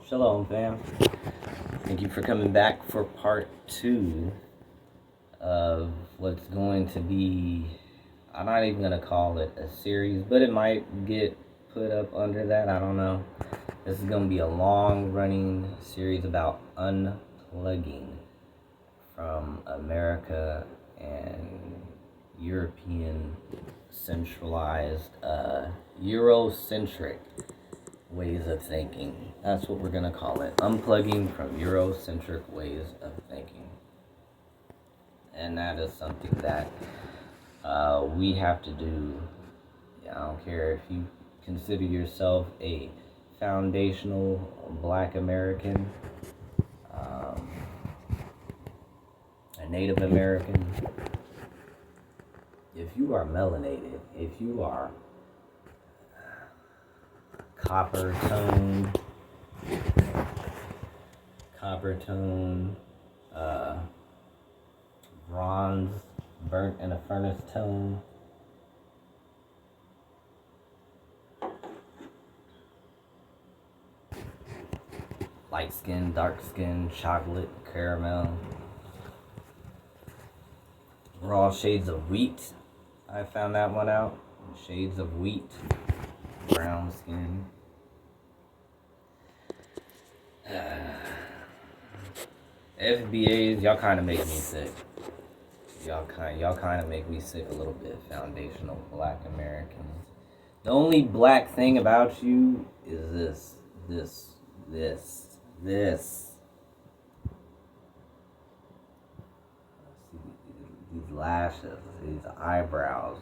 Shalom, fam. Thank you for coming back for part 2 of what's going to be, I'm not even going to call it a series, but it might get put up under that. I don't know. This is going to be a long-running series about unplugging from America and European centralized, Eurocentric ways of thinking. That's what we're going to call it. Unplugging from Eurocentric ways of thinking. And that is something that we have to do. I don't care if you consider yourself a foundational Black American, a Native American, if you are melanated, if you are copper tone, bronze, burnt in a furnace tone, light skin, dark skin, chocolate, caramel, we're all shades of wheat. I found that one out. Shades of wheat, brown skin. FBAs, y'all kind of make me sick. Y'all kind of make me sick a little bit. Foundational Black Americans. The only black thing about you is this. These lashes, these eyebrows.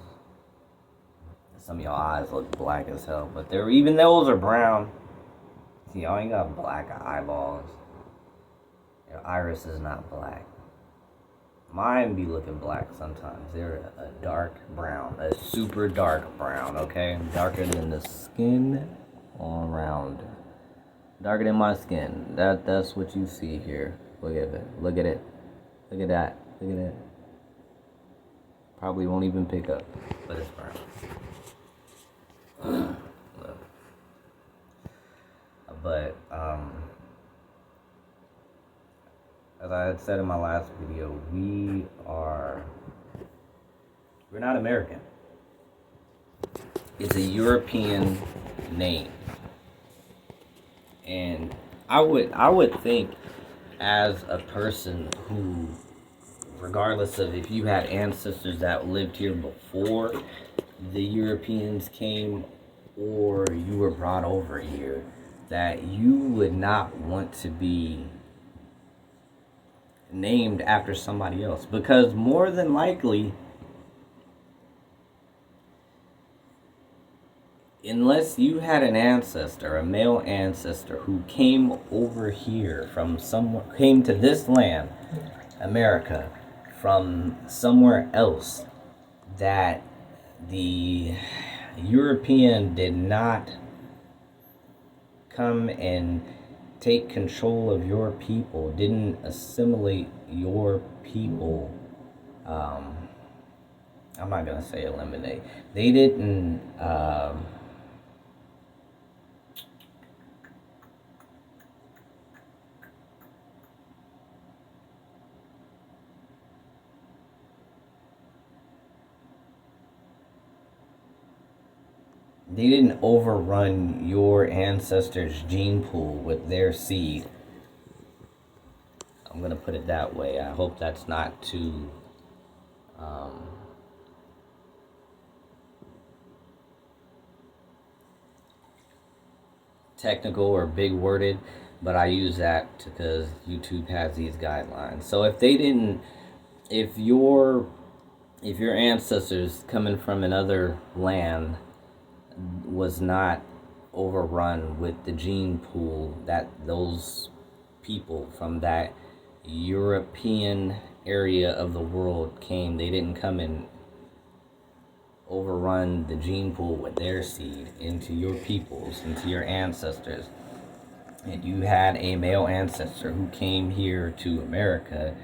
Some of y'all eyes look black as hell, but even those are brown. See, y'all ain't got black eyeballs. Your iris is not black. Mine be looking black sometimes. They're a dark brown, a super dark brown, okay? Darker than the skin all around. Darker than my skin. That's what you see here. Look at it. Look at it. Look at that. Look at it. Probably won't even pick up, but it's brown. But as I had said in my last video, we're not American. It's a European name. And I would think, as a person who, regardless of if you had ancestors that lived here before the Europeans came or you were brought over here, that you would not want to be named after somebody else, because more than likely, unless you had an ancestor, a male ancestor who came over here from somewhere, came to this land, America, from somewhere else, that the European did not come and take control of your people, didn't assimilate your people. I'm not gonna say eliminate. They didn't. They didn't overrun your ancestors' gene pool with their seed. I'm going to put it that way. I hope that's not too technical or big worded, but I use that because YouTube has these guidelines. So if your ancestors coming from another land was not overrun with the gene pool that those people from that European area of the world came, they didn't come and overrun the gene pool with their seed into your peoples, into your ancestors, and you had a male ancestor who came here to America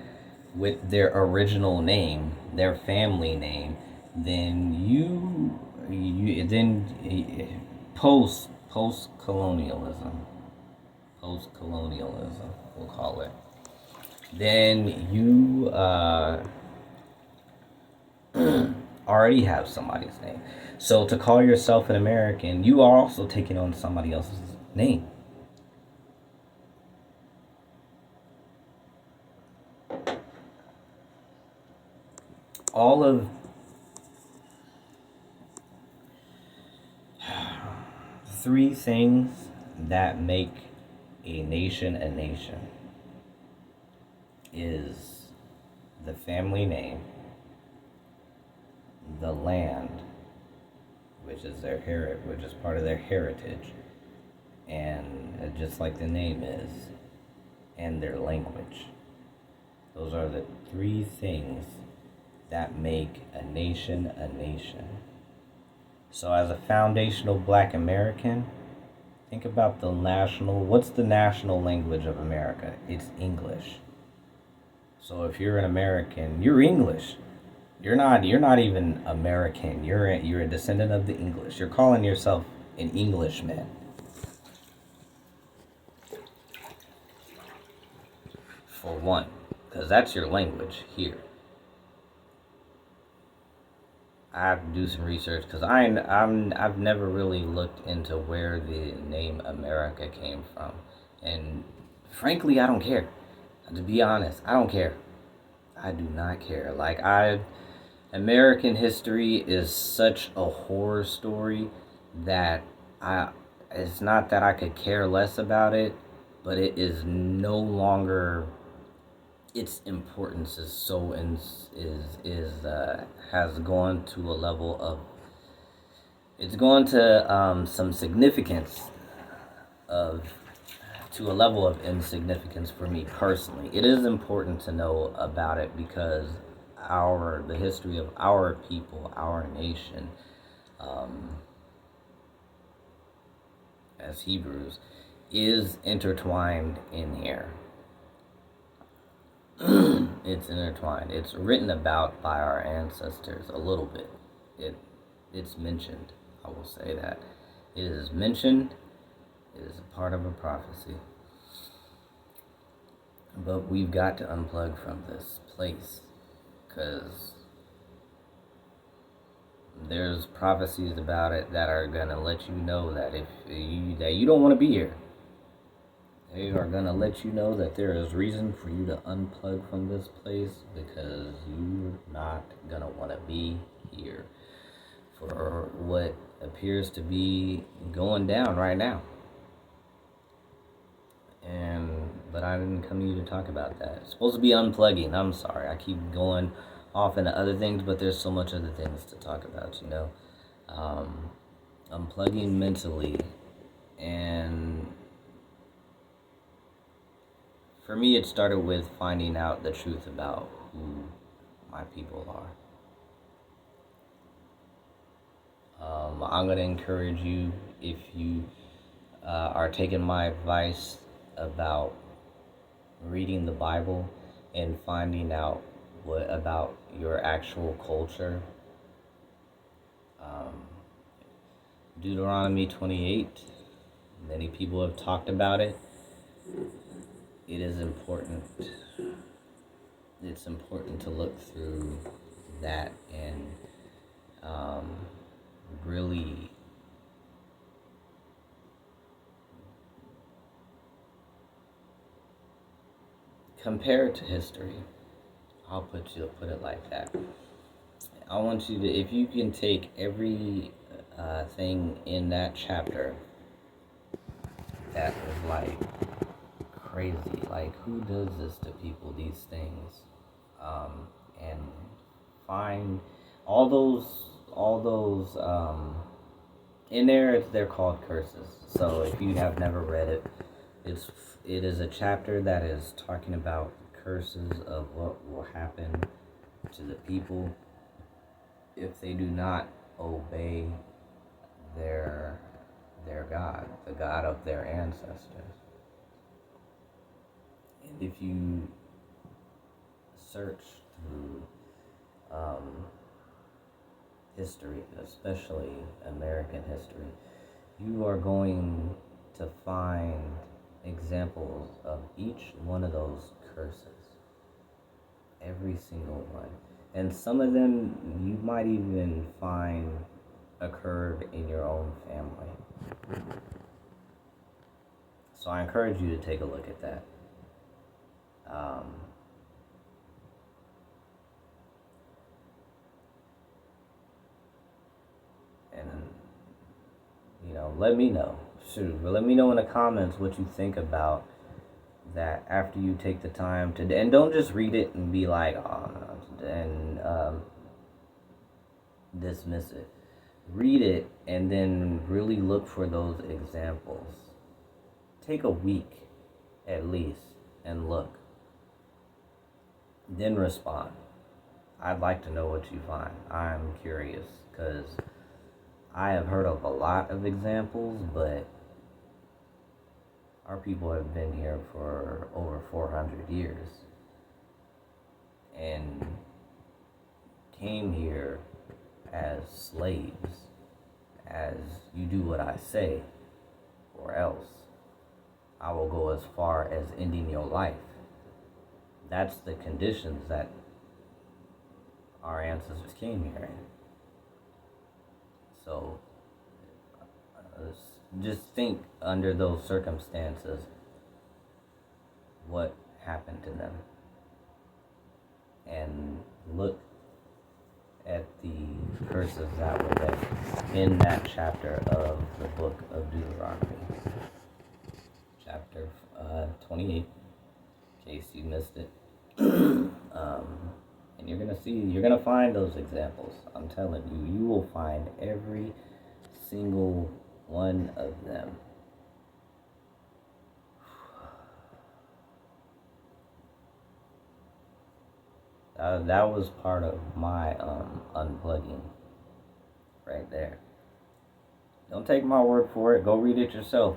with their original name, their family name, then you post colonialism, post-colonialism, we'll call it, then you already have somebody's name. So to call yourself an American, you are also taking on somebody else's name. All of three things that make a nation is the family name, the land, which is which is part of their heritage, and just like the name is, and their language. Those are the three things that make a nation a nation. So as a foundational Black American, think about what's the national language of America? It's English. So if you're an American, you're English. You're not even American. You're a descendant of the English. You're calling yourself an Englishman. For one, because that's your language here. I have to do some research because I've never really looked into where the name America came from, and frankly, I don't care. To be honest, I don't care. I do not care. American history is such a horror story that it's not that I could care less about it, but it is no longer. Its importance is has gone to a level of. It's gone to some significance of to a level of insignificance for me personally. It is important to know about it because the history of our people, our nation, as Hebrews, is intertwined in here. It's intertwined. It's written about by our ancestors a little bit. It's mentioned. I will say that it is mentioned. It is a part of a prophecy. But we've got to unplug from this place because there's prophecies about it that are gonna let you know that that you don't want to be here. They are gonna let you know that there is reason for you to unplug from this place because you're not gonna want to be here for what appears to be going down right now. But I didn't come to you to talk about that. It's supposed to be unplugging. I'm sorry. I keep going off into other things, but there's so much other things to talk about, unplugging mentally. And for me, it started with finding out the truth about who my people are. I'm going to encourage you, if you are taking my advice about reading the Bible and finding out what about your actual culture. Deuteronomy 28, many people have talked about it. It is important. It's important to look through that and really compare it to history. I'll put it like that. I want you to, if you can take every thing in that chapter that is like crazy, like who does this to people, these things, and find all those in there. They're called curses. So if you have never read it, it is a chapter that is talking about curses of what will happen to the people if they do not obey their God, the God of their ancestors. And if you search through history, especially American history, you are going to find examples of each one of those curses. Every single one. And some of them you might even find occurred in your own family. So I encourage you to take a look at that. And let me know. Let me know in the comments what you think about that after you take the time to, and don't just read it and be like, oh, no, and dismiss it. Read it and then really look for those examples. Take a week at least and look. Then respond. I'd like to know what you find. I'm curious because I have heard of a lot of examples, but our people have been here for over 400 years and came here as slaves, as you do what I say, or else I will go as far as ending your life. That's the conditions that our ancestors came here in. So just think under those circumstances what happened to them, and look at the curses that were there in that chapter of the book of Deuteronomy, chapter 28, in case you missed it. And you're gonna find those examples. I'm telling you, you will find every single one of them. That was part of my unplugging right there. Don't take my word for it. Go read it yourself.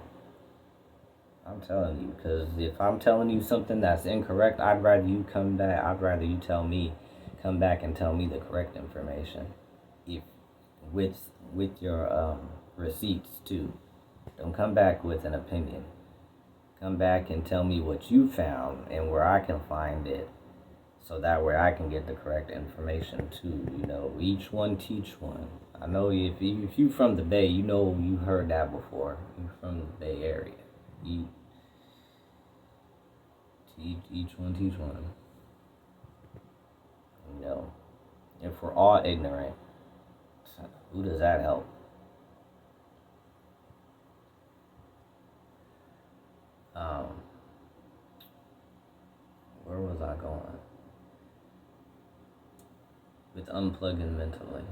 I'm telling you, because if I'm telling you something that's incorrect, I'd rather you come back. I'd rather you come back and tell me the correct information, if with your receipts too. Don't come back with an opinion. Come back and tell me what you found and where I can find it, so that way I can get the correct information too. Each one teach one. I know if you from the Bay, you heard that before. You from the Bay Area. Each one teach one. If we're all ignorant, who does that help? Where was I going? With unplugging mentally.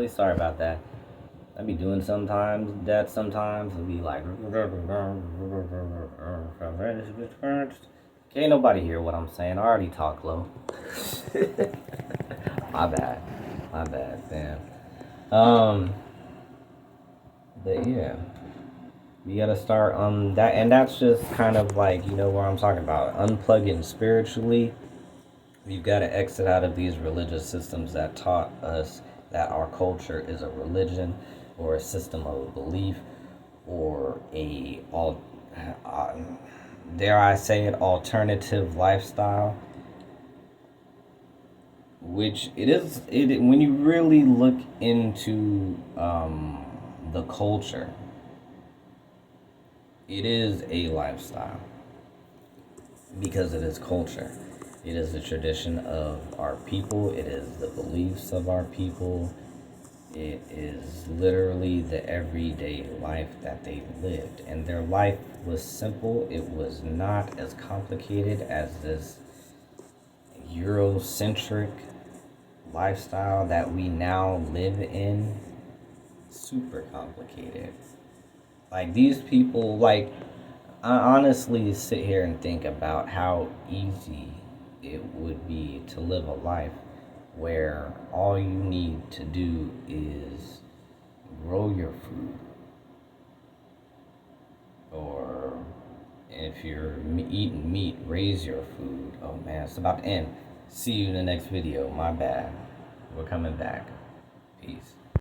Sorry about that. I be doing sometimes. I'll be like, can't nobody hear what I'm saying. I already talk low. My bad, damn. But yeah, we gotta start that, and that's just kind of like what I'm talking about. Unplugging spiritually. We've got to exit out of these religious systems that taught us that our culture is a religion or a system of belief or dare I say it, alternative lifestyle, which it is. When you really look into the culture, it is a lifestyle because it is culture. It is the tradition of our people. It is the beliefs of our people. It is literally the everyday life that they lived. And their life was simple. It was not as complicated as this Eurocentric lifestyle that we now live in. Super complicated. Like, these people, I honestly sit here and think about how easy it would be to live a life where all you need to do is grow your food, or if you're eating meat, raise your food. Oh man, it's about to end. See you in the next video. My bad. We're coming back. Peace.